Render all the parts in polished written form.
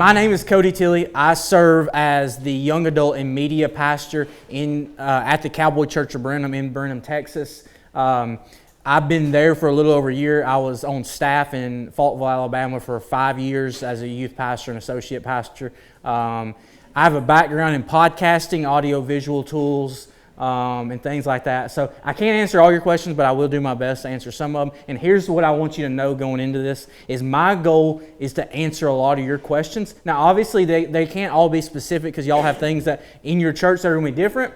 My name is Cody Tilley. I serve as the young adult and media pastor at the Cowboy Church of Brenham in Brenham, Texas. I've been there for a little over a year. I was on staff in Faultville, Alabama for 5 years as a youth pastor and associate pastor. I have a background in podcasting, audio-visual tools, and things like that. So I can't answer all your questions, but I will do my best to answer some of them. And here's what I want you to know going into this, is my goal is to answer a lot of your questions. Now, obviously, they can't all be specific because y'all have things that in your church that are going to be different.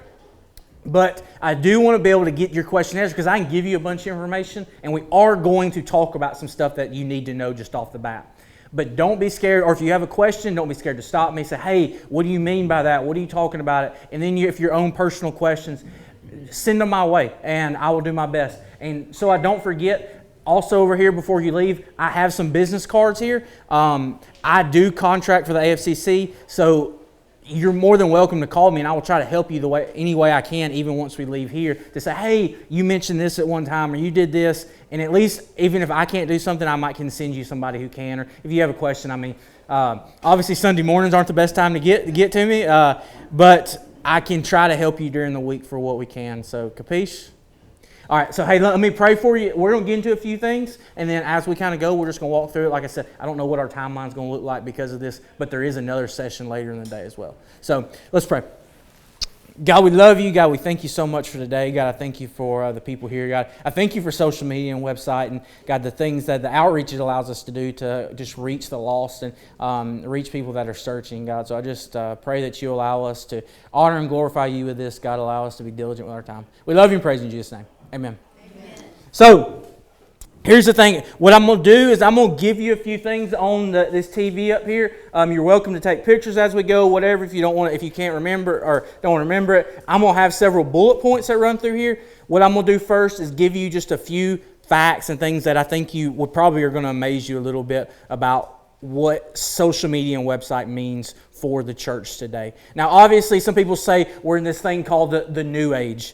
But I do want to be able to get your question answered because I can give you a bunch of information, and we are going to talk about some stuff that you need to know just off the bat. But don't be scared, or if you have a question, don't be scared to stop me. Say, hey, what do you mean by that? What are you talking about it? And then if your own personal questions, send them my way, and I will do my best. And so I don't forget, also over here before you leave, I have some business cards here. I do contract for the AFCC, so you're more than welcome to call me, and I will try to help you any way I can, even once we leave here, to say, hey, you mentioned this at one time, or you did this, and at least, even if I can't do something, I can send you somebody who can, or if you have a question, obviously Sunday mornings aren't the best time to get to me, but I can try to help you during the week for what we can, so capiche? All right, so hey, let me pray for you. We're going to get into a few things, and then as we kind of go, we're just going to walk through it. Like I said, I don't know what our timeline's going to look like because of this, but there is another session later in the day as well. So let's pray. God, we love you. God, we thank you so much for today. God, I thank you for the people here. God, I thank you for social media and website, and God, the things that the outreach it allows us to do to just reach the lost and reach people that are searching, God. So I just pray that you allow us to honor and glorify you with this. God, allow us to be diligent with our time. We love you and praise you in Jesus' name. Amen. Amen. So, here's the thing. What I'm going to do is I'm going to give you a few things on this TV up here. You're welcome to take pictures as we go, whatever. If you can't remember or don't want to remember it, I'm going to have several bullet points that run through here. What I'm going to do first is give you just a few facts and things that I think you would probably are going to amaze you a little bit about what social media and website means for the church today. Now, obviously, some people say we're in this thing called the new age.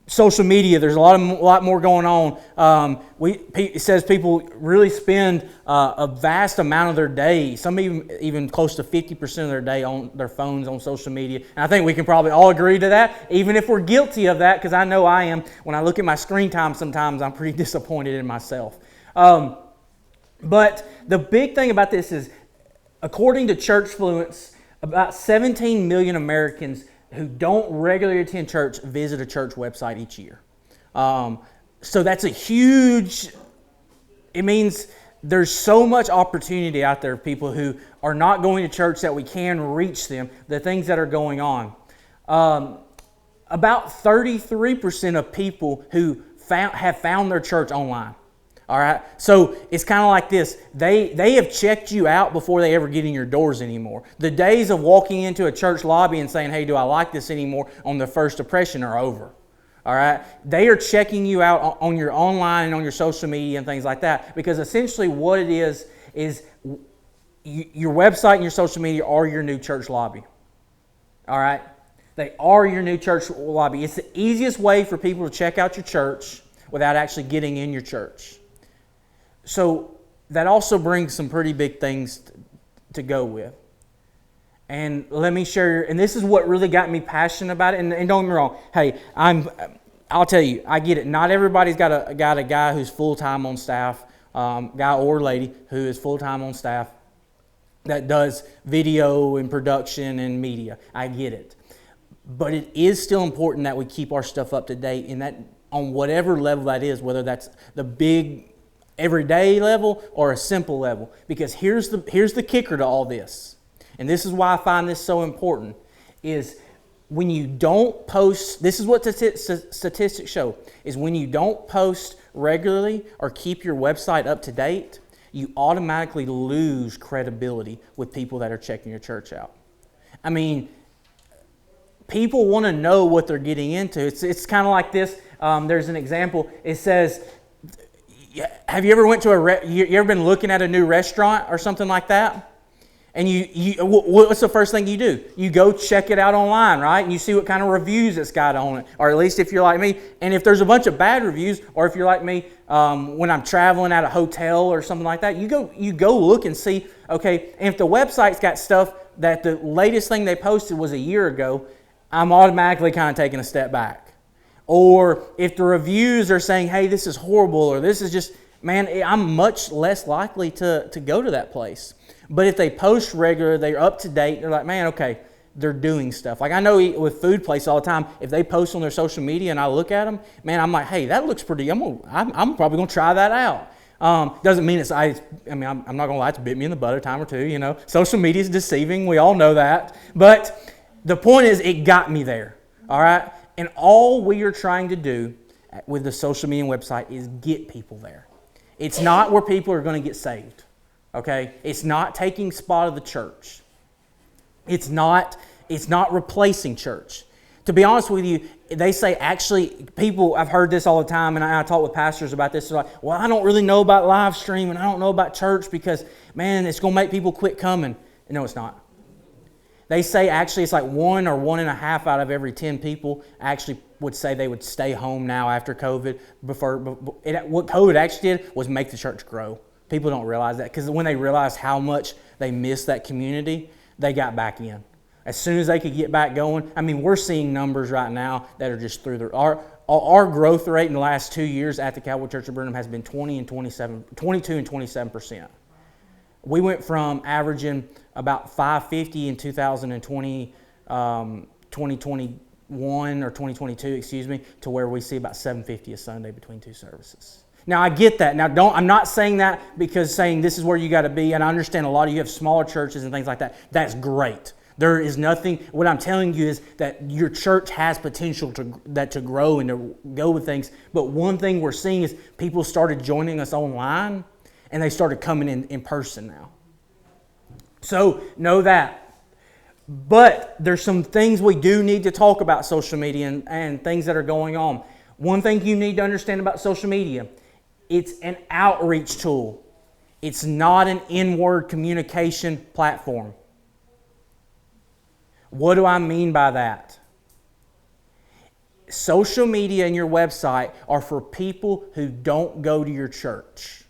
Social media, there's a lot more going on. It says people really spend a vast amount of their day, some even close to 50% of their day on their phones on social media. And I think we can probably all agree to that, even if we're guilty of that, because I know I am. When I look at my screen time sometimes, I'm pretty disappointed in myself. But the big thing about this is, according to Churchfluence, about 17 million Americans who don't regularly attend church visit a church website each year. So that's a huge, it means there's so much opportunity out there of people who are not going to church that we can reach them, the things that are going on. About 33% of people who have found their church online. All right, so it's kind of like this. They have checked you out before they ever get in your doors anymore. The days of walking into a church lobby and saying, hey, do I like this anymore on the first impression are over. All right, they are checking you out on your online and on your social media and things like that, because essentially what it is your website and your social media are your new church lobby. All right, they are your new church lobby. It's the easiest way for people to check out your church without actually getting in your church. So that also brings some pretty big things to go with. And let me share, and this is what really got me passionate about it. And don't get me wrong, hey, I'll tell you, I get it. Not everybody's got a guy who's full-time on staff, guy or lady who is full-time on staff that does video and production and media. I get it. But it is still important that we keep our stuff up to date, and that on whatever level that is, whether that's the big everyday level or a simple level. Because here's the kicker to all this, and this is why I find this so important, is when you don't post, this is what statistics show, is when you don't post regularly or keep your website up to date, you automatically lose credibility with people that are checking your church out. I mean, people want to know what they're getting into. It's kind of like this. There's an example. It says, have you ever went to you ever been looking at a new restaurant or something like that? And what's the first thing you do? You go check it out online, right? And you see what kind of reviews it's got on it. Or at least if you're like me. And if there's a bunch of bad reviews, or if you're like me, when I'm traveling at a hotel or something like that, you go look and see, okay, and if the website's got stuff that the latest thing they posted was a year ago, I'm automatically kind of taking a step back. Or if the reviews are saying, hey, this is horrible, or this is just, man, I'm much less likely to go to that place. But if they post regular, they're up to date, they're like, man, okay, they're doing stuff. Like I know with food places all the time, if they post on their social media and I look at them, man, I'm like, hey, that looks pretty, I'm probably going to try that out. Doesn't mean I'm not going to lie, it's bit me in the butt a time or two, you know. Social media is deceiving, we all know that. But the point is, it got me there, all right? And all we are trying to do with the social media website is get people there. It's not where people are going to get saved. Okay? It's not taking spot of the church. It's not replacing church. To be honest with you, they say actually, people, I've heard this all the time, and I talk with pastors about this. They're like, well, I don't really know about live stream, and I don't know about church because, man, it's going to make people quit coming. No, it's not. They say actually it's like 1 or 1.5 out of every 10 people actually would say they would stay home now after COVID. What COVID actually did was make the church grow. People don't realize that because when they realized how much they missed that community, they got back in. As soon as they could get back going, I mean, we're seeing numbers right now that are just through our growth rate in the last 2 years at the Cowboy Church of Burnham has been 22 and 27%. We went from averaging about 550 in 2020, 2021 or 2022, excuse me, to where we see about 750 a Sunday between two services. Now, I get that. Now, I'm not saying that because saying this is where you got to be, and I understand a lot of you have smaller churches and things like that. That's great. There is nothing, what I'm telling you is that your church has potential to grow and to go with things. But one thing we're seeing is people started joining us online, and they started coming in person now. So, know that. But there's some things we do need to talk about social media and things that are going on. One thing you need to understand about social media, it's an outreach tool. It's not an inward communication platform. What do I mean by that? Social media and your website are for people who don't go to your church.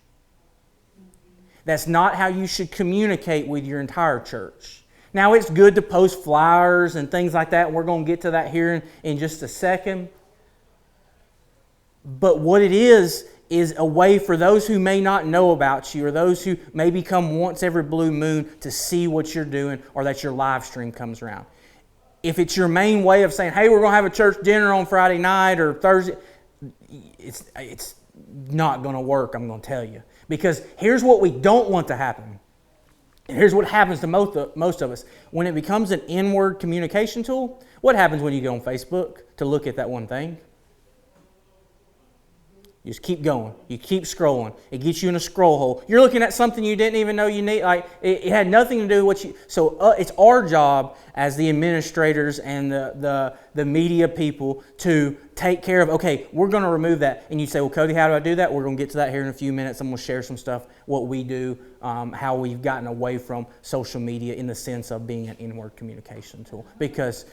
That's not how you should communicate with your entire church. Now, it's good to post flyers and things like that. We're going to get to that here in just a second. But what it is a way for those who may not know about you or those who maybe come once every blue moon to see what you're doing or that your live stream comes around. If it's your main way of saying, hey, we're going to have a church dinner on Friday night or Thursday, it's not going to work, I'm going to tell you. Because here's what we don't want to happen. And here's what happens to most of us. When it becomes an inward communication tool, what happens when you go on Facebook to look at that one thing? You just keep going. You keep scrolling. It gets you in a scroll hole. You're looking at something you didn't even know you need. Like it had nothing to do with what you. So it's our job as the administrators and the media people to take care of. Okay, we're going to remove that. And you say, well, Cody, how do I do that? We're going to get to that here in a few minutes. I'm going to share some stuff, what we do, how we've gotten away from social media in the sense of being an inward communication tool. Because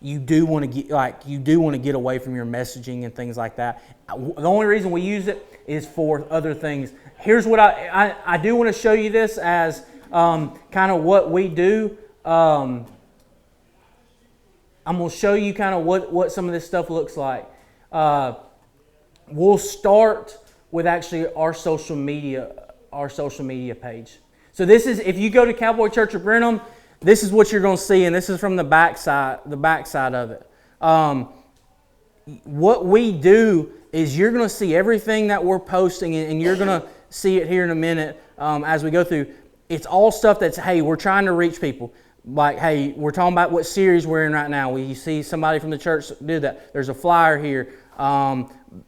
you do want to get away from your messaging and things like that. The only reason we use it is for other things. Here's what I do want to show you this as kind of what we do. I'm going to show you kind of what some of this stuff looks like. We'll start with actually our social media page. So this is, if you go to Cowboy Church of Brenham, this is what you're going to see, and this is from the back side of it. What we do is you're going to see everything that we're posting, and you're going to see it here in a minute as we go through. It's all stuff that's, hey, we're trying to reach people. Like, hey, we're talking about what series we're in right now. We see somebody from the church do that. There's a flyer here.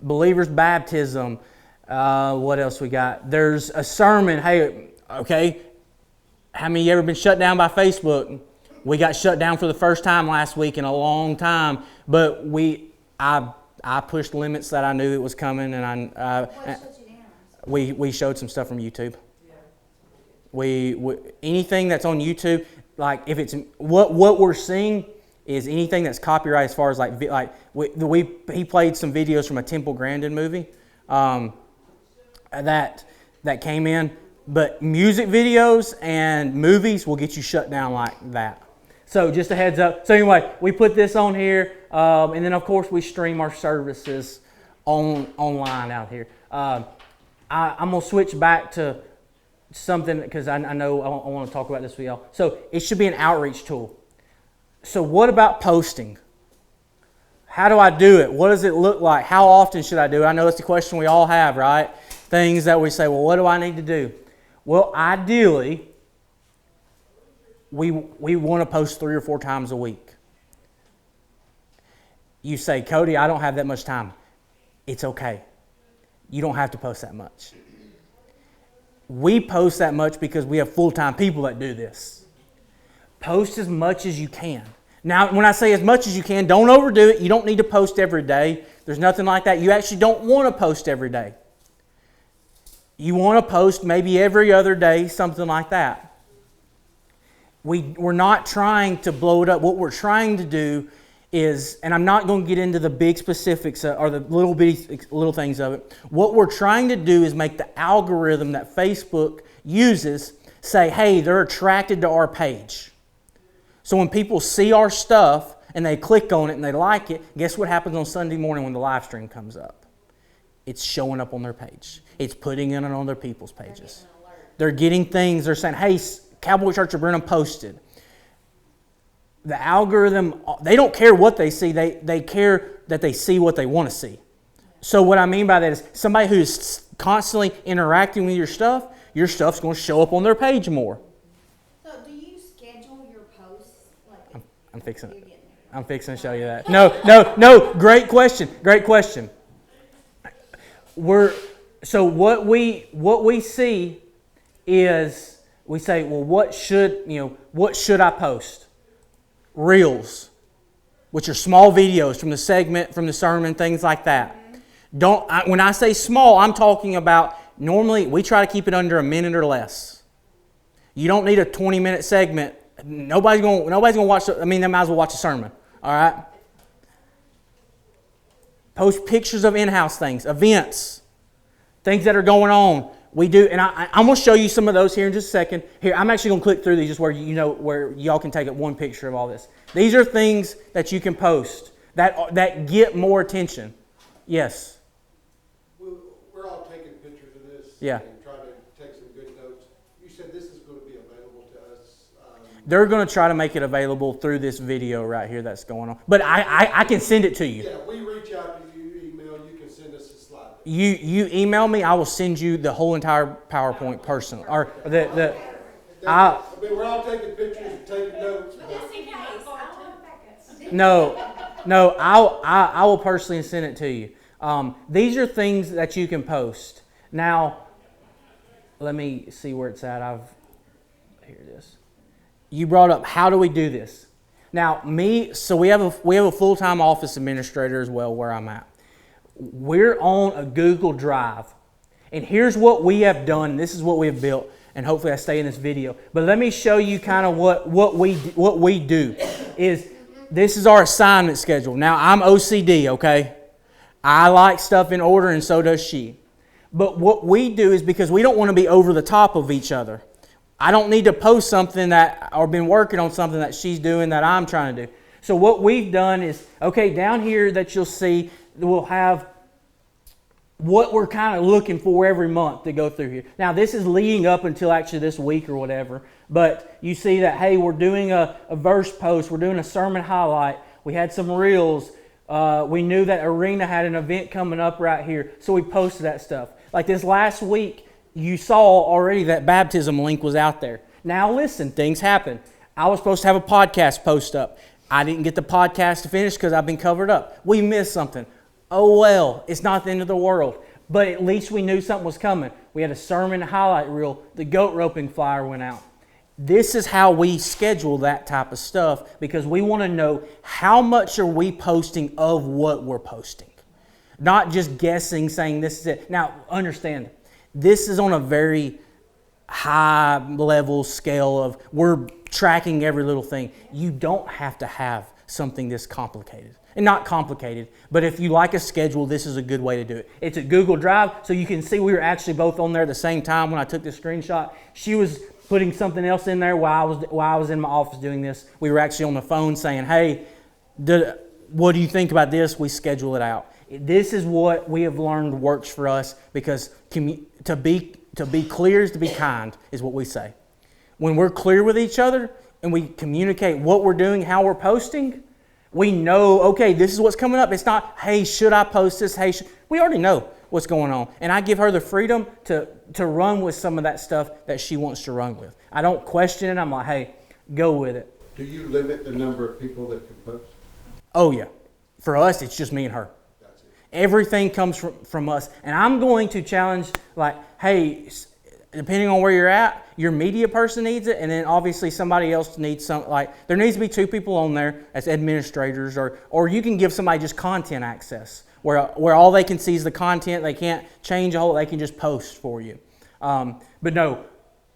Believers' baptism. What else we got? There's a sermon. Hey, okay. How many of you ever been shut down by Facebook? We got shut down for the first time last week in a long time. But I pushed limits that I knew it was coming, and What shut you down? we showed some stuff from YouTube. We anything that's on YouTube, like if it's what we're seeing is anything that's copyrighted as far as he played some videos from a Temple Grandin movie that came in, but music videos and movies will get you shut down like that. So just a heads up. So anyway, we put this on here, and then of course we stream our services online out here. I'm gonna switch back to something because I know I want to talk about this with y'all. So it should be an outreach tool. So what about posting? How do I do it? What does it look like? How often should I do it? I know that's the question we all have, right? Things that we say, well, what do I need to do? Well, ideally, we want to post 3 or 4 times a week. You say, Cody, I don't have that much time. It's okay. You don't have to post that much. We post that much because we have full-time people that do this. Post as much as you can. Now, when I say as much as you can, don't overdo it. You don't need to post every day. There's nothing like that. You actually don't want to post every day. You want to post maybe every other day, something like that. We're not trying to blow it up. What we're trying to do is, and I'm not going to get into the big specifics or the little things of it. What we're trying to do is make the algorithm that Facebook uses say, hey, they're attracted to our page. So when people see our stuff and they click on it and they like it, guess what happens on Sunday morning when the live stream comes up? It's showing up on their page. It's putting it on other people's pages. They're getting things. They're saying, hey, Cowboy Church of Brenham posted. The algorithm, they don't care what they see. They care that they see what they want to see. So what I mean by that is somebody who's constantly interacting with your stuff's going to show up on their page more. So do you schedule your posts? I'm fixing it. I'm fixing to show you that. No. Great question. So what we see is we say, well, what should I post? Reels, which are small videos from the segment, from the sermon, things like that. When I say small, I'm talking about normally we try to keep it under a minute or less. You don't need a 20-minute segment. Nobody's going to watch. They might as well watch a sermon. All right. Post pictures of in-house things, events, things that are going on. We do, and I'm going to show you some of those here in just a second. Here, I'm actually going to click through these just where where y'all can take one picture of all this. These are things that you can post that get more attention. Yes. We're all taking pictures of this. Yeah. And trying to take some good notes. You said this is going to be available to us. They're going to try to make it available through this video right here that's going on. But I can send it to you. Yeah, we reach out to you, email. You can send us a slide. You email me, I will send you the whole entire PowerPoint personally. Or we're all taking pictures and taking notes. No, I will personally send it to you. These are things that you can post. Now, let me see where it's at. Here it is. You brought up, how do we do this? Now, so we have a full-time office administrator as well where I'm at. We're on a Google Drive. And here's what we have done. This is what we have built. And hopefully I stay in this video. But let me show you kind of what we do. This is our assignment schedule. Now, I'm OCD, okay? I like stuff in order, and so does she. But what we do is because we don't want to be over the top of each other. I don't need to post something or been working on something that she's doing that I'm trying to do. So what we've done is, okay, down here that you'll see, we'll have what we're kind of looking for every month to go through here. Now, this is leading up until actually this week or whatever. But you see that, hey, we're doing a verse post. We're doing a sermon highlight. We had some reels. We knew that Arena had an event coming up right here. So we posted that stuff. Like this last week, you saw already that baptism link was out there. Now listen, things happen. I was supposed to have a podcast post up. I didn't get the podcast to finish because I've been covered up. We missed something. Oh well, it's not the end of the world. But at least we knew something was coming. We had a sermon highlight reel. The goat roping flyer went out. This is how we schedule that type of stuff because we want to know how much are we posting of what we're posting. Not just guessing, saying this is it. Now, understand, this is on a very high level scale of we're tracking every little thing. You don't have to have something this complicated. And not complicated, but if you like a schedule, this is a good way to do it. It's a Google Drive, so you can see we were actually both on there at the same time when I took this screenshot. She was putting something else in there while I was in my office doing this. We were actually on the phone saying, hey, what do you think about this? We schedule it out. This is what we have learned works for us, because to be clear is to be kind, is what we say. When we're clear with each other and we communicate what we're doing, how we're posting, we know, okay, this is what's coming up. It's not, hey, should I post this? Hey, we already know what's going on. And I give her the freedom to run with some of that stuff that she wants to run with. I don't question it. I'm like, hey, go with it. Do you limit the number of people that can post? Oh, yeah. For us, it's just me and her. That's it. Everything comes from us. And I'm going to challenge, like, hey, depending on where you're at, your media person needs it, and then obviously somebody else needs some. Like, there needs to be 2 people on there as administrators, or you can give somebody just content access, where all they can see is the content. They can't change a whole. They can just post for you. But no,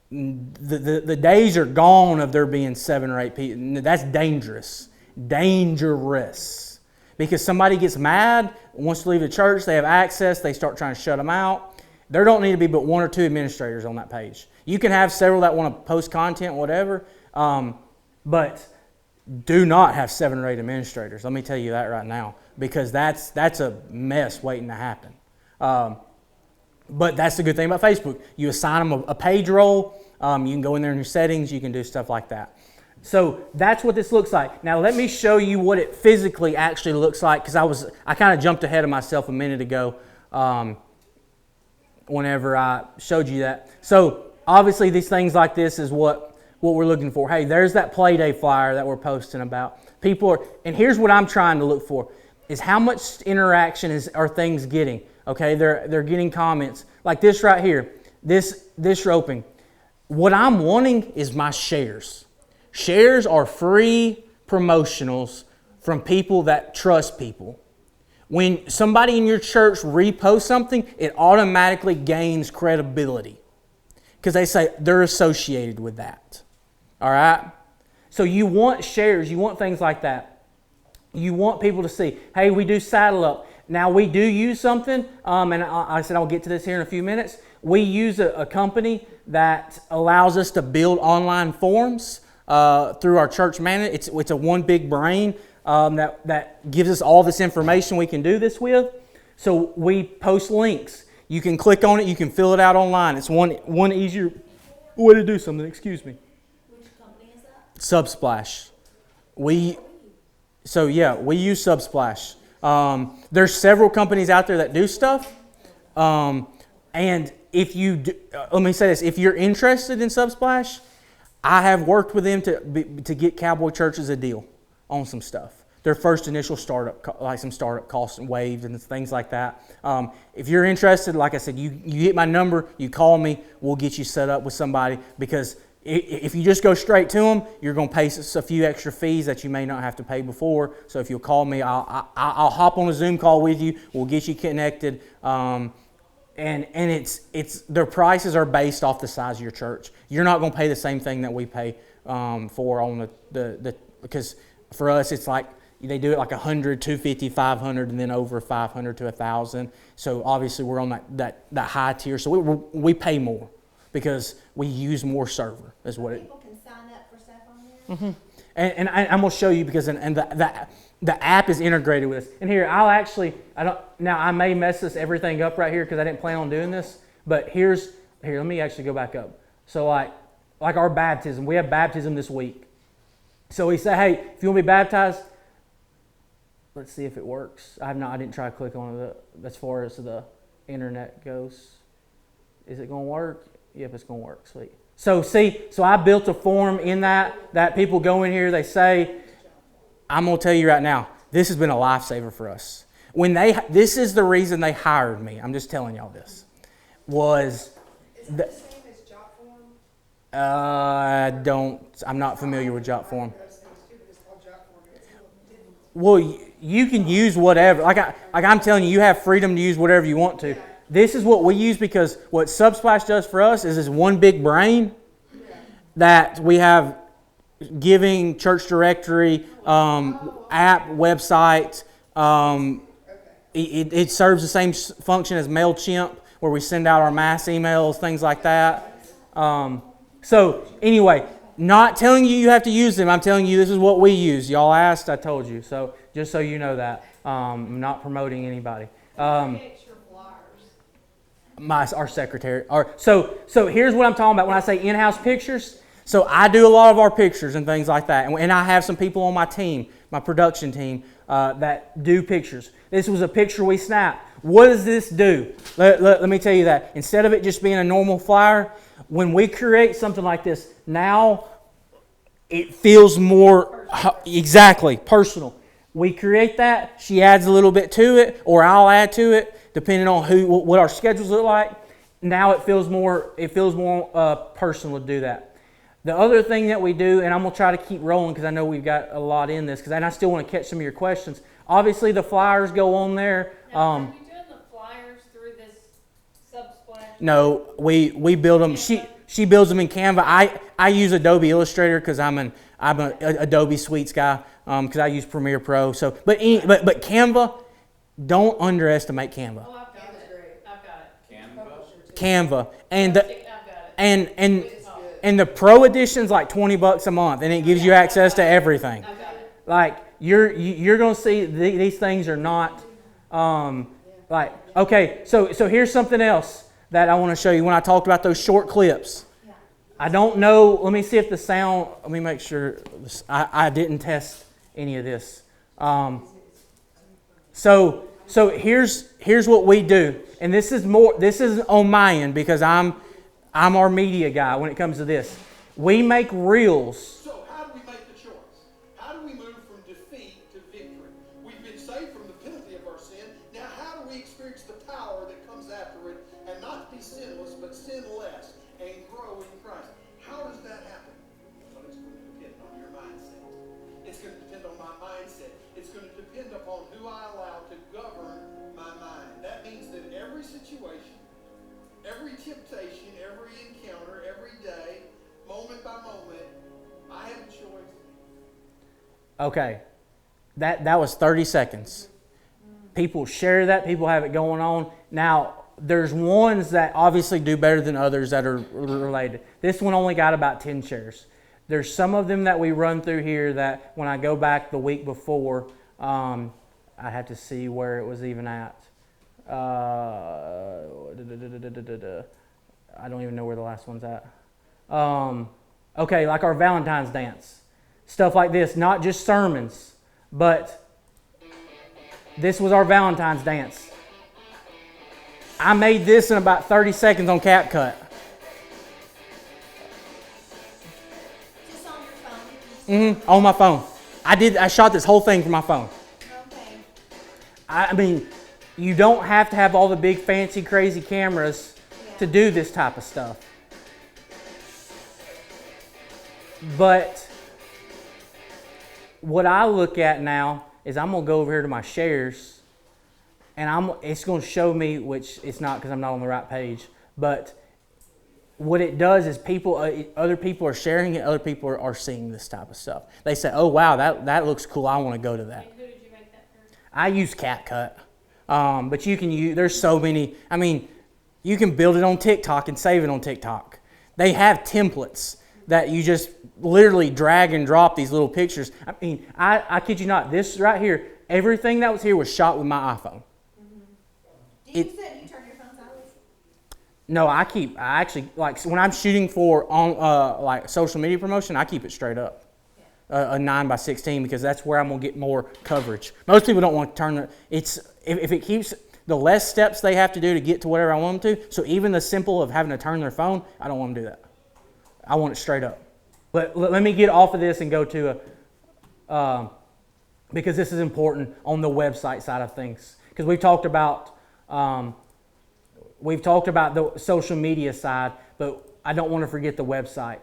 the days are gone of there being 7 or 8 people. That's dangerous. Dangerous. Because somebody gets mad, wants to leave the church, they have access, they start trying to shut them out. There don't need to be but 1 or 2 administrators on that page. You can have several that want to post content, whatever, but do not have 7 or 8 administrators. Let me tell you that right now, because that's a mess waiting to happen. But that's the good thing about Facebook. You assign them a page role. You can go in there in your settings. You can do stuff like that. So that's what this looks like. Now let me show you what it physically actually looks like, because I kind of jumped ahead of myself a minute ago. Whenever I showed you that. So obviously these things like this is what we're looking for. Hey, there's that play day flyer that we're posting about. And here's what I'm trying to look for, is how much interaction are things getting. Okay, they're getting comments. Like this right here, this roping. What I'm wanting is my shares. Shares are free promotionals from people that trust people. When somebody in your church reposts something, it automatically gains credibility, because they say they're associated with that. All right? So you want shares. You want things like that. You want people to see, hey, we do Saddle Up. Now, we do use something, and I said I'll get to this here in a few minutes. We use a company that allows us to build online forms through our church manager. It's a one big brain. That gives us all this information we can do this with. So we post links. You can click on it. You can fill it out online. It's one easier way to do something. Excuse me. Which company is that? Subsplash. We use Subsplash. There's several companies out there that do stuff. And if you do, let me say this: if you're interested in Subsplash, I have worked with them to get Cowboy churches a deal on some stuff. Their first initial startup, like some startup costs and waived and things like that. If you're interested, like I said, you get my number, you call me, we'll get you set up with somebody, because if you just go straight to them, you're going to pay a few extra fees that you may not have to pay before. So if you'll call me, I'll hop on a Zoom call with you, we'll get you connected. And it's their prices are based off the size of your church. You're not going to pay the same thing that we pay for on the because for us it's like they do it like 100, 250, 500, and then over 500 to 1,000. So obviously we're on that high tier. So we pay more because we use more server. Is what it. People can sign up for stuff on there. Mm-hmm. And I'm going to show you, because the app is integrated with this. And here I may mess everything up right here because I didn't plan on doing this. But here, let me actually go back up. So like our baptism, we have baptism this week. So we say, hey, if you want to be baptized, let's see if it works. I didn't try to click on it as far as the internet goes. Is it going to work? Yep, it's going to work. Sweet. So I built a form in that people go in here, they say, I'm going to tell you right now, this has been a lifesaver for us. This is the reason they hired me. I'm just telling y'all this. Is it the same as Jotform? I'm not familiar with Jotform. Well, you can use whatever. Like I'm telling you, you have freedom to use whatever you want to. this is what we use because what Subsplash does for us is this one big brain that we have giving, church directory, app, website. It serves the same function as MailChimp, where we send out our mass emails, things like that. So anyway, not telling you have to use them. I'm telling you this is what we use. Y'all asked, I told you. So just so you know that. I'm not promoting anybody. Our secretary. So here's what I'm talking about when I say in-house pictures. So I do a lot of our pictures and things like that. And I have some people on my team, my production team, that do pictures. This was a picture we snapped. What does this do? Let me tell you that. Instead of it just being a normal flyer, when we create something like this, now it feels more exactly personal. We create that. She adds a little bit to it, or I'll add to it, depending on what our schedules look like. Now it feels more personal to do that. The other thing that we do, and I'm going to try to keep rolling because I know we've got a lot in this, and I still want to catch some of your questions. Obviously, the flyers go on there. Now, are you doing the flyers through this Subsplash? No, we build them. She builds them in Canva. I use Adobe Illustrator because I'm an Adobe Suites guy because I use Premiere Pro. So, but Canva, don't underestimate Canva. Oh, I've got it. I've got it. Canva, I've got it. and the Pro edition's like $20 a month, and it gives you access to everything. I've got it. Like you're gonna see these things are not like okay. So here's something else that I want to show you when I talked about those short clips. I don't know. Let me see if the sound. Let me make sure. I didn't test any of this. So here's what we do, and this is on my end because I'm our media guy when it comes to this. We make reels. So how do we make the choice? How do we move from defeat to victory? We've been saved from the penalty of our sin. Now how do we experience the power that comes after it and not be sinless but sinless and grow in Christ? How does that happen? Well, it's going to depend on your mindset. It's going to depend on my mindset. It's going to depend upon who I allow to govern my mind. That means that every situation, every temptation, every encounter, every day, moment by moment, I have a choice. Okay, that was 30 seconds. People share that. People have it going on. Now, there's ones that obviously do better than others that are related. This one only got about 10 shares. There's some of them that we run through here that when I go back the week before, I have to see where it was even at. I don't even know where the last one's at. Okay, like our Valentine's dance. Stuff like this, not just sermons, but this was our Valentine's dance. I made this in about 30 seconds on CapCut. Just on your phone? On my phone. I shot this whole thing from my phone. Okay. I mean, you don't have to have all the big fancy crazy cameras to do this type of stuff. But what I look at now is I'm going to go over here to my shares and it's going to show me, which it's not because I'm not on the right page, but what it does is other people are sharing it, other people are seeing this type of stuff. They say, oh wow, that looks cool, I want to go to that. And who did you make that for? I use CapCut. But you can use, there's so many, I mean, you can build it on TikTok and save it on TikTok. They have templates that you just literally drag and drop these little pictures. I mean, I kid you not, this right here, everything that was here was shot with my iPhone. Do you said you turn your phone sideways? No, I actually, like when I'm shooting for like social media promotion, I keep it straight up. A 9x16 because that's where I'm going to get more coverage. Most people don't want to turn if it keeps the less steps they have to do to get to whatever I want them to. So even the simple of having to turn their phone, I don't want to do that. I want it straight up. But let me get off of this and go to because this is important on the website side of things. Because we've talked about the social media side, but I don't want to forget the website.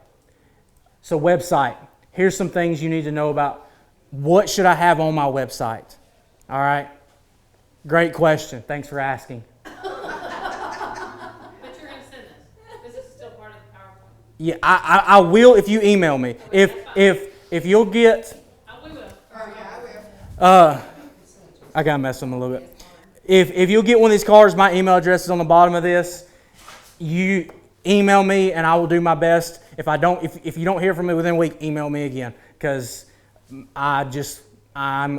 So website. Here's some things you need to know about what should I have on my website. All right? Great question. Thanks for asking. Yeah, I will if you email me. If you'll get, I will. I gotta mess with them a little bit. If you'll get one of these cards, my email address is on the bottom of this. You email me and I will do my best. If you don't hear from me within a week, email me again, because I'm not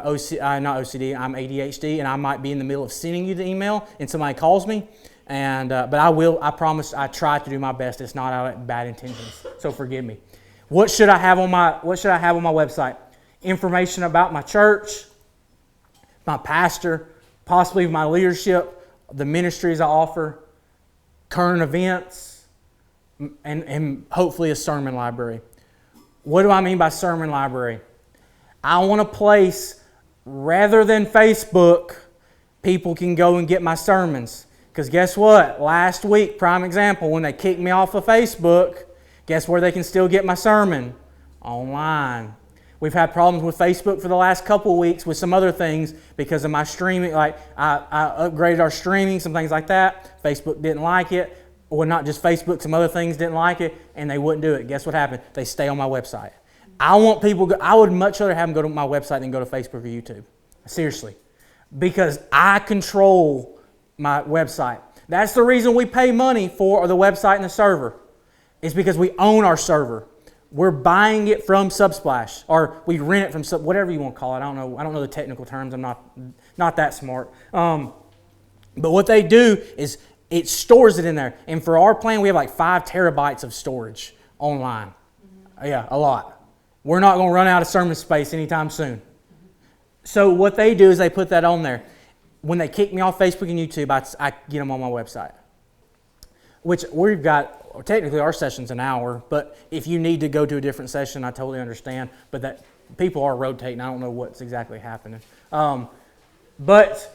OCD, I'm ADHD, and I might be in the middle of sending you the email and somebody calls me. But I promise, I try to do my best. It's not out of bad intentions, so forgive me. What should I have on my website? Information about my church, my pastor, possibly my leadership, the ministries I offer, current events, and hopefully a sermon library. What do I mean by sermon library? I want a place, rather than Facebook, people can go and get my sermons. Because guess what? Last week, prime example, when they kicked me off of Facebook, guess where they can still get my sermon? Online. We've had problems with Facebook for the last couple of weeks with some other things because of my streaming. Like I upgraded our streaming, some things like that. Facebook didn't like it. Well, not just Facebook, some other things didn't like it, and they wouldn't do it. Guess what happened? They stay on my website. I would much rather have them go to my website than go to Facebook or YouTube. Seriously. Because I control my website. That's the reason we pay money for the website and the server. It's because we own our server. We're buying it from Subsplash, or we rent it from whatever you want to call it. I don't know the technical terms. I'm not that smart. But what they do is it stores it in there. And for our plan, we have like 5 terabytes of storage online. Yeah, a lot. We're not going to run out of sermon space anytime soon. So what they do is they put that on there. When they kick me off Facebook and YouTube, I get them on my website. Which we've got, technically our session's an hour, but if you need to go to a different session, I totally understand. But that people are rotating. I don't know what's exactly happening. But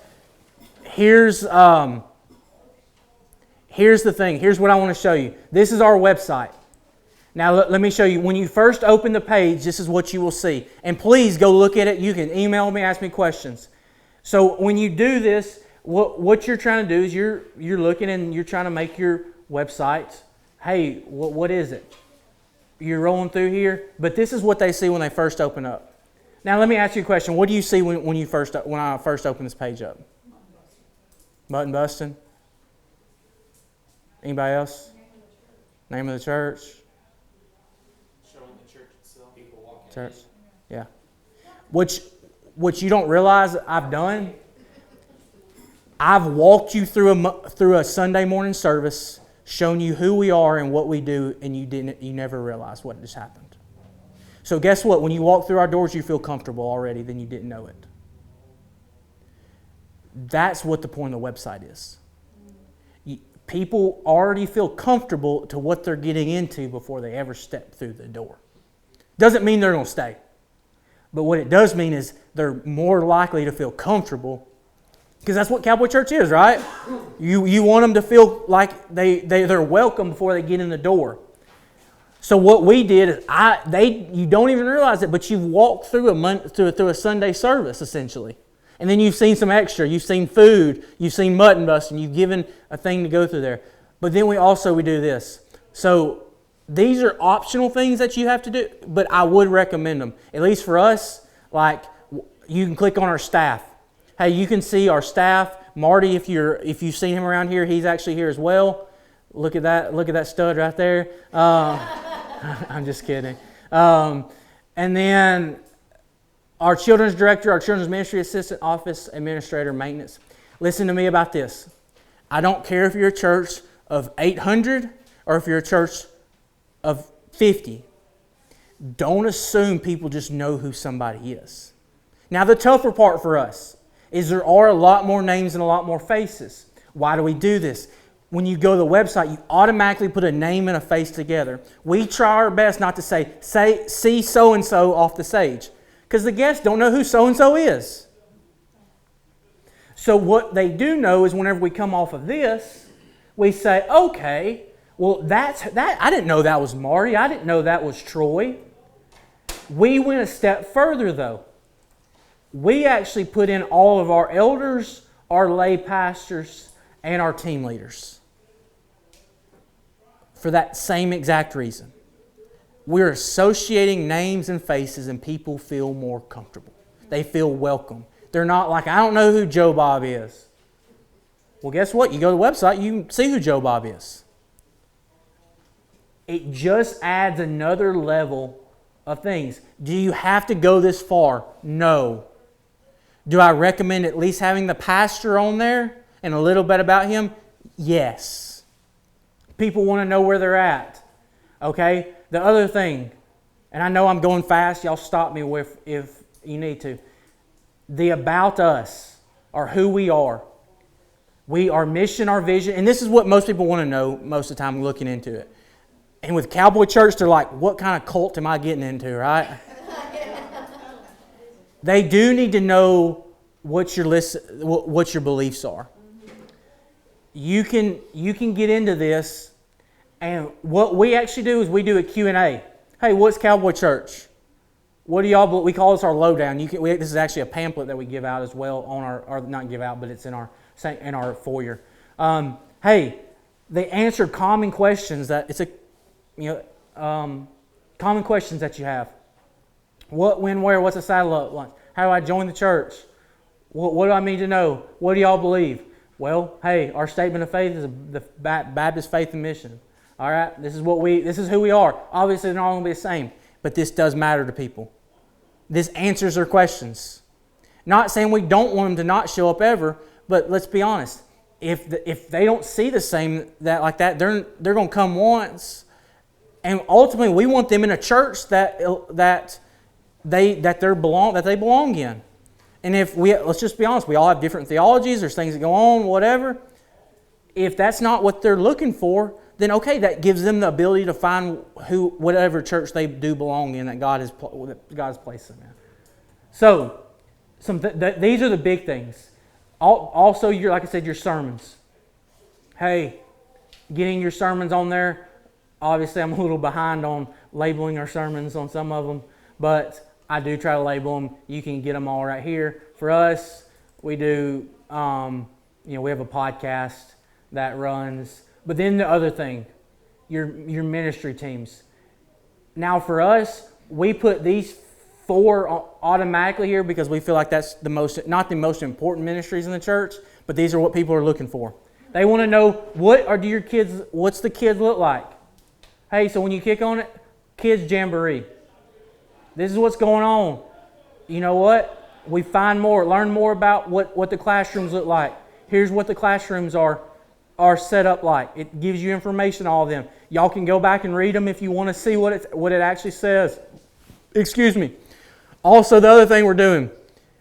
here's the thing. Here's what I want to show you. This is our website. Now let me show you. When you first open the page, this is what you will see. And please go look at it. You can email me, ask me questions. So when you do this, what you're trying to do is you're looking and you're trying to make your website. Hey, what is it? You're rolling through here, but this is what they see when they first open up. Now let me ask you a question. What do you see when I first open this page up? Button busting. Anybody else? Name of the church. Showing the church itself. People walking Church. Yeah. What you don't realize I've done, I've walked you through a Sunday morning service, shown you who we are and what we do, and you never realized what just happened. So guess what? When you walk through our doors, you feel comfortable already, then you didn't know it. That's what the point of the website is. People already feel comfortable to what they're getting into before they ever step through the door. Doesn't mean they're going to stay. But what it does mean is they're more likely to feel comfortable, because that's what Cowboy Church is, right? You want them to feel like they're welcome before they get in the door. So what we did is you don't even realize it, but you've walked through a Sunday service essentially. And then you've seen some extra. You've seen food. You've seen mutton busting. You've given a thing to go through there. But then we do this. So these are optional things that you have to do, but I would recommend them. At least for us, like you can click on our staff. Hey, you can see our staff. Marty, if you've seen him around here, he's actually here as well. Look at that stud right there. I'm just kidding. And then our children's director, our children's ministry assistant, office administrator, maintenance. Listen to me about this. I don't care if you're a church of 800 or if you're a church of 50. Don't assume people just know who somebody is. Now, the tougher part for us is there are a lot more names and a lot more faces. Why do we do this? When you go to the website, you automatically put a name and a face together. We try our best not to say see so-and-so off the stage, because the guests don't know who so-and-so is. So what they do know is whenever we come off of this, we say, okay, well, I didn't know that was Marty. I didn't know that was Troy. We went a step further, though. We actually put in all of our elders, our lay pastors, and our team leaders for that same exact reason. we're associating names and faces, and people feel more comfortable. They feel welcome. They're not like, I don't know who Joe Bob is. Well, guess what? You go to the website, you can see who Joe Bob is. It just adds another level of things. Do you have to go this far? No. Do I recommend at least having the pastor on there and a little bit about him? Yes. People want to know where they're at. Okay? The other thing, and I know I'm going fast, y'all stop me if you need to. The about us, or who we are. Our mission, our vision, and this is what most people want to know most of the time looking into it. And with Cowboy Church, they're like, what kind of cult am I getting into, right? They do need to know what your beliefs are. You can get into this, and what we actually do is we do a Q&A. Hey, what's Cowboy Church? What do y'all? We call this our lowdown. This is actually a pamphlet that we give out as well on our not give out, but it's in our foyer. Hey, they answer common questions common questions that you have. What, when, where? What's a saddle lunch? How do I join the church? What do I need to know? What do y'all believe? Well, hey, our statement of faith is the Baptist faith and mission. All right, this is who we are. Obviously, they're not all going to be the same, but this does matter to people. This answers their questions. Not saying we don't want them to not show up ever, but let's be honest. If they don't see the same like that, they're going to come once, and ultimately we want them in a church that they belong in. And let's just be honest, we all have different theologies. There's things that go on, whatever. If that's not what they're looking for, then okay, that gives them the ability to find whatever church they do belong in that God has placed them in. So, these are the big things. Also, like I said, your sermons. Hey, getting your sermons on there. Obviously, I'm a little behind on labeling our sermons on some of them, but I do try to label them. You can get them all right here. For us, we do. We have a podcast that runs. But then the other thing, your ministry teams. Now for us, we put these 4 automatically here because we feel like that's not the most important ministries in the church, but these are what people are looking for. They want to know what's the kids look like? Hey, so when you kick on it, kids jamboree. This is what's going on. You know what? We learn more about what the classrooms look like. Here's what the classrooms are set up like. It gives you information on all of them. Y'all can go back and read them if you want to see what it actually says. Excuse me. Also, the other thing we're doing,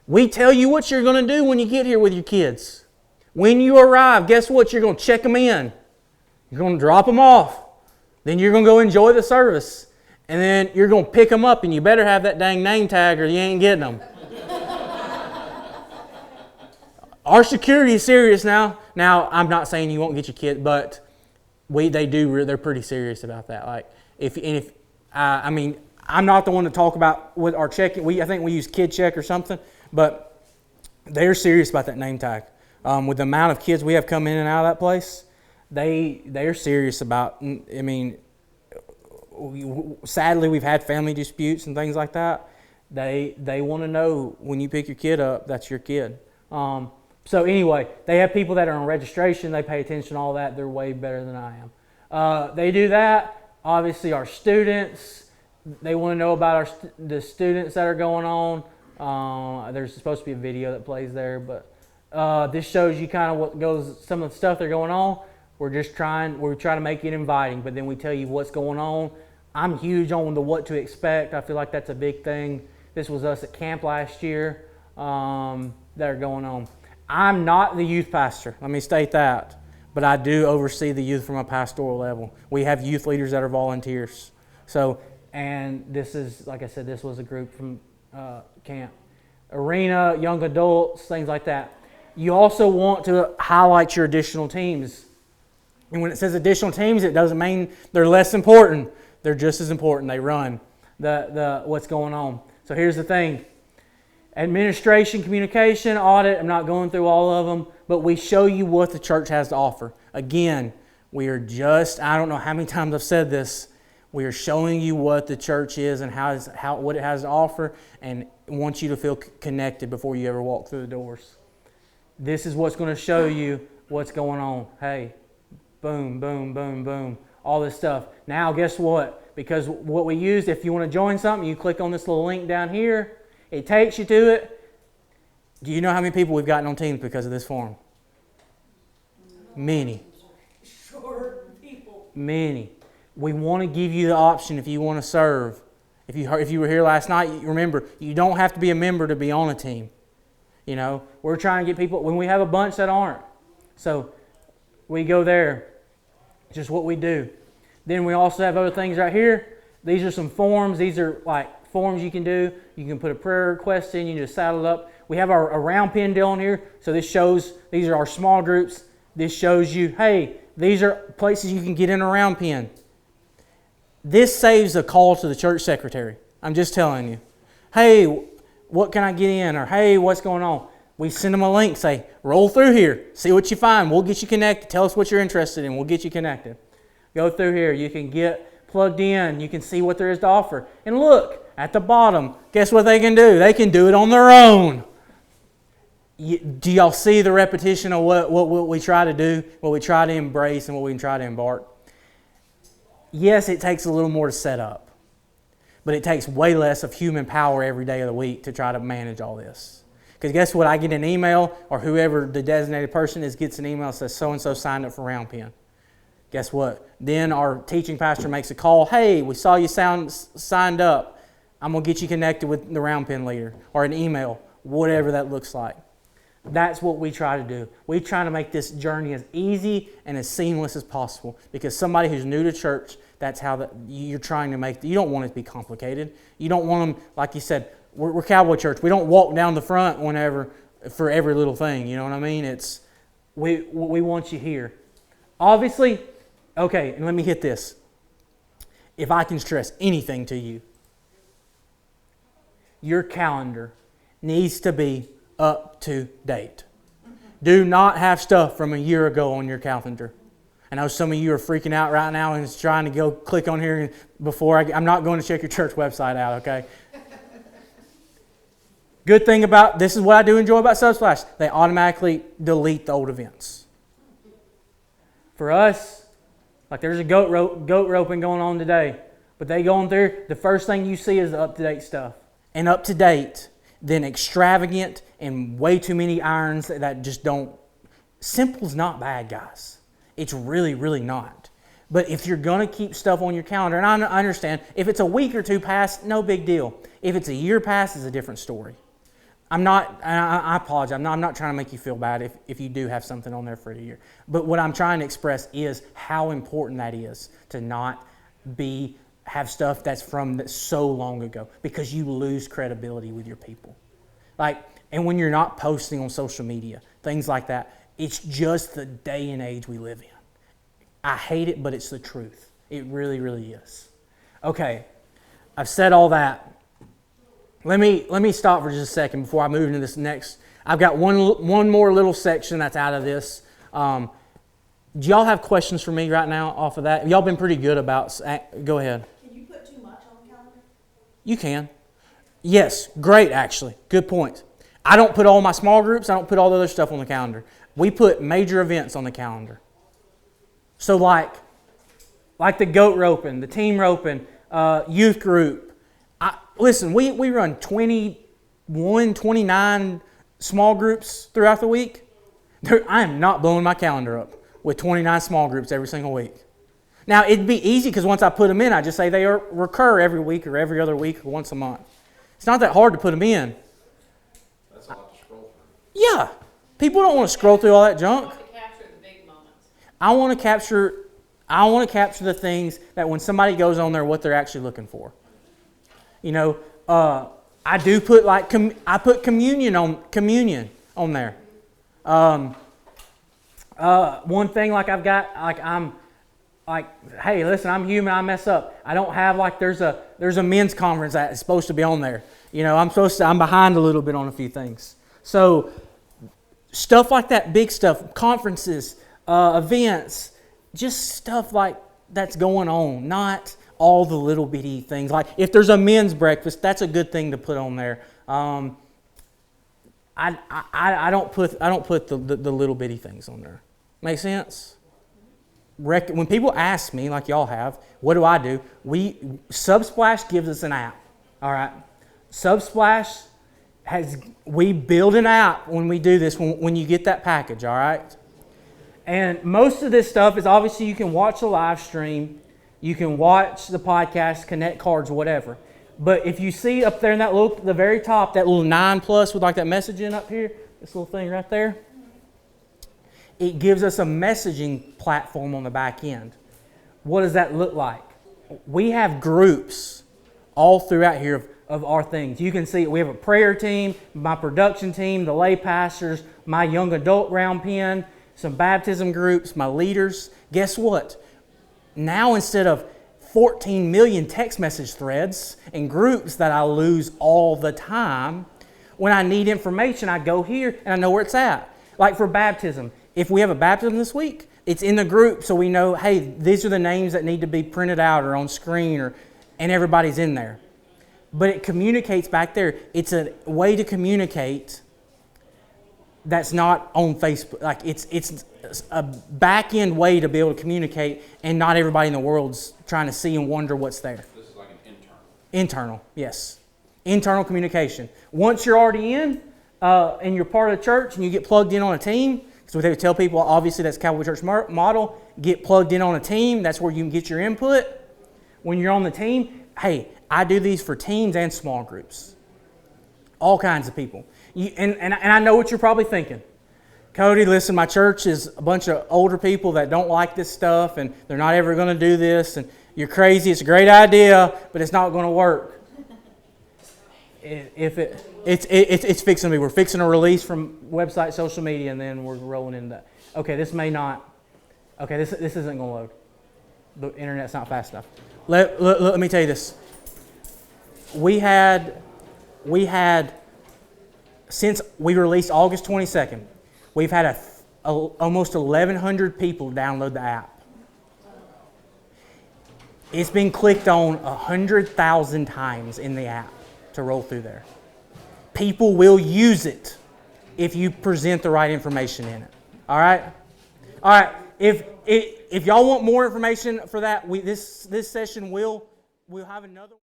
we tell you what you're going to do when you get here with your kids. When you arrive, guess what? You're going to check them in. You're going to drop them off. Then you're going to go enjoy the service. And then you're going to pick them up, and you better have that dang name tag or you ain't getting them. Our security is serious now. Now, I'm not saying you won't get your kid, but they're pretty serious about that. Like, I'm not the one to talk about with our checking. I think we use Kid Check or something, but they're serious about that name tag. With the amount of kids we have come in and out of that place, they're serious about. Sadly, we've had family disputes and things like that. They want to know when you pick your kid up, that's your kid. So anyway, they have people that are on registration. They pay attention to all that. They're way better than I am. They do that. Obviously, our students, they want to know about the students that are going on. There's supposed to be a video that plays there, but this shows you kind of some of the stuff that's going on. We're trying to make it inviting, but then we tell you what's going on. I'm huge on the what to expect. I feel like that's a big thing. This was us at camp last year that are going on. I'm not the youth pastor. Let me state that. But I do oversee the youth from a pastoral level. We have youth leaders that are volunteers. And this is, like I said, this was a group from camp. Arena, young adults, things like that. You also want to highlight your additional teams. And when it says additional teams, it doesn't mean they're less important. They're just as important. They run what's going on. So here's the thing. Administration, communication, audit, I'm not going through all of them, but we show you what the church has to offer. Again, we are I don't know how many times I've said this, We are showing you what the church is and what it has to offer, and want you to feel connected before you ever walk through the doors. This is what's going to show you what's going on. Hey, boom, boom, boom, boom, all this stuff. Now, guess what? Because what we used, if you want to join something, you click on this little link down here. It takes you to it. Do you know how many people we've gotten on Teams because of this forum? Many. Many. We want to give you the option if you want to serve. If you were here last night, remember, you don't have to be a member to be on a team. You know, we're trying to get people, when we have a bunch that aren't. So we go there. Just what we do. Then we also have other things right here. These are some forms. These are like forms you can do. You can put a prayer request in. You just saddle it up. We have our round pin deal on here. So this shows, these are our small groups. This shows you, hey, these are places you can get in a round pin. This saves a call to the church secretary. I'm just telling you. Hey, what can I get in? Or hey, what's going on? We send them a link, say, roll through here, see what you find. We'll get you connected. Tell us what you're interested in. We'll get you connected. Go through here. You can get plugged in. You can see what there is to offer. And look, at the bottom, guess what they can do? They can do it on their own. Do y'all see the repetition of what we try to do, what we try to embrace, and what we try to embark? Yes, it takes a little more to set up, but it takes way less of human power every day of the week to try to manage all this. Because guess what? I get an email, or whoever the designated person is gets an email that says so-and-so signed up for Round Pen. Guess what? Then our teaching pastor makes a call. Hey, we saw you signed up. I'm going to get you connected with the Round Pen leader, or an email, whatever that looks like. That's what we try to do. We try to make this journey as easy and as seamless as possible, because somebody who's new to church, that's how you're trying to make. You don't want it to be complicated. You don't want them, like you said, we're Cowboy Church. We don't walk down the front whenever for every little thing. You know what I mean? It's we want you here. Obviously, okay. And let me hit this. If I can stress anything to you, your calendar needs to be up to date. Do not have stuff from a year ago on your calendar. I know some of you are freaking out right now and is trying to go click on here before I'm not going to check your church website out, okay? Good thing about, this is what I do enjoy about Subsplash, they automatically delete the old events. For us, like there's a goat roping going on today, but they go on there, the first thing you see is the up-to-date stuff. And up-to-date, then extravagant and way too many irons that just don't. Simple's not bad, guys. It's really, really not. But if you're going to keep stuff on your calendar, and I understand, if it's a week or two past, no big deal. If it's a year past, it's a different story. I apologize, I'm not trying to make you feel bad if you do have something on there for a year. But what I'm trying to express is how important that is to not have stuff that's from so long ago, because you lose credibility with your people. And when you're not posting on social media, things like that, it's just the day and age we live in. I hate it, but it's the truth. It really, really is. Okay, I've said all that. Let me stop for just a second before I move into this next. I've got one more little section that's out of this. Do y'all have questions for me right now off of that? Y'all been pretty good about. Go ahead. Can you put too much on the calendar? You can. Yes, great actually. Good point. I don't put all my small groups, I don't put all the other stuff on the calendar. We put major events on the calendar. So like the goat roping, the team roping, youth group. Listen, we run 21, 29 small groups throughout the week. I am not blowing my calendar up with 29 small groups every single week. Now, it'd be easy because once I put them in, I just say they recur every week or every other week or once a month. It's not that hard to put them in. That's a lot to scroll through. Yeah. People don't want to scroll through all that I junk. want to capture the big moments. I want to capture the things that when somebody goes on there, what they're actually looking for. You know, I do put I put communion on there. One thing I've got hey, listen, I'm human, I mess up. I don't have there's a men's conference that is supposed to be on there. You know, I'm behind a little bit on a few things. So stuff like that, big stuff, conferences, events, just stuff like that's going on. Not, all the little bitty things. Like if there's a men's breakfast, that's a good thing to put on there. I don't put the little bitty things on there. Make sense? When people ask me, like y'all have, what do? Subsplash gives us an app. All right, Subsplash we build an app when we do this. When you get that package, all right. And most of this stuff is obviously you can watch the live stream, you can watch the podcast, connect cards, whatever. But if you see up there in that little, the very top, that little 9+ with like that messaging up here, this little thing right there, it gives us a messaging platform on the back end. What does that look like? We have groups all throughout here of our things. You can see we have a prayer team, my production team, the lay pastors, my young adult round pen, some baptism groups, my leaders. Guess what? Now instead of 14 million text message threads and groups that I lose all the time, when I need information, I go here and I know where it's at. Like for baptism, if we have a baptism this week, it's in the group so we know, hey, these are the names that need to be printed out or on screen, and everybody's in there. But it communicates back there. It's a way to communicate that's not on Facebook. Like it's a back-end way to be able to communicate, and not everybody in the world's trying to see and wonder what's there. This is like an internal. Internal, yes. Internal communication. Once you're already in, and you're part of the church, and you get plugged in on a team, so we tell people, obviously that's Cowboy Church model, get plugged in on a team. That's where you can get your input. When you're on the team, hey, I do these for teams and small groups. All kinds of people. And I know what you're probably thinking. Cody, listen, my church is a bunch of older people that don't like this stuff, and they're not ever going to do this, and you're crazy. It's a great idea, but it's not going to work. It's fixing to be. We're fixing a release from website, social media, and then we're rolling into that. Okay, this may not. Okay, this isn't going to load. The internet's not fast enough. Let me tell you this. We had since we released August 22nd, we've had almost 1,100 people download the app. It's been clicked on 100,000 times in the app to roll through there. People will use it if you present the right information in it. All right? All right. If y'all want more information for that, this session we'll have another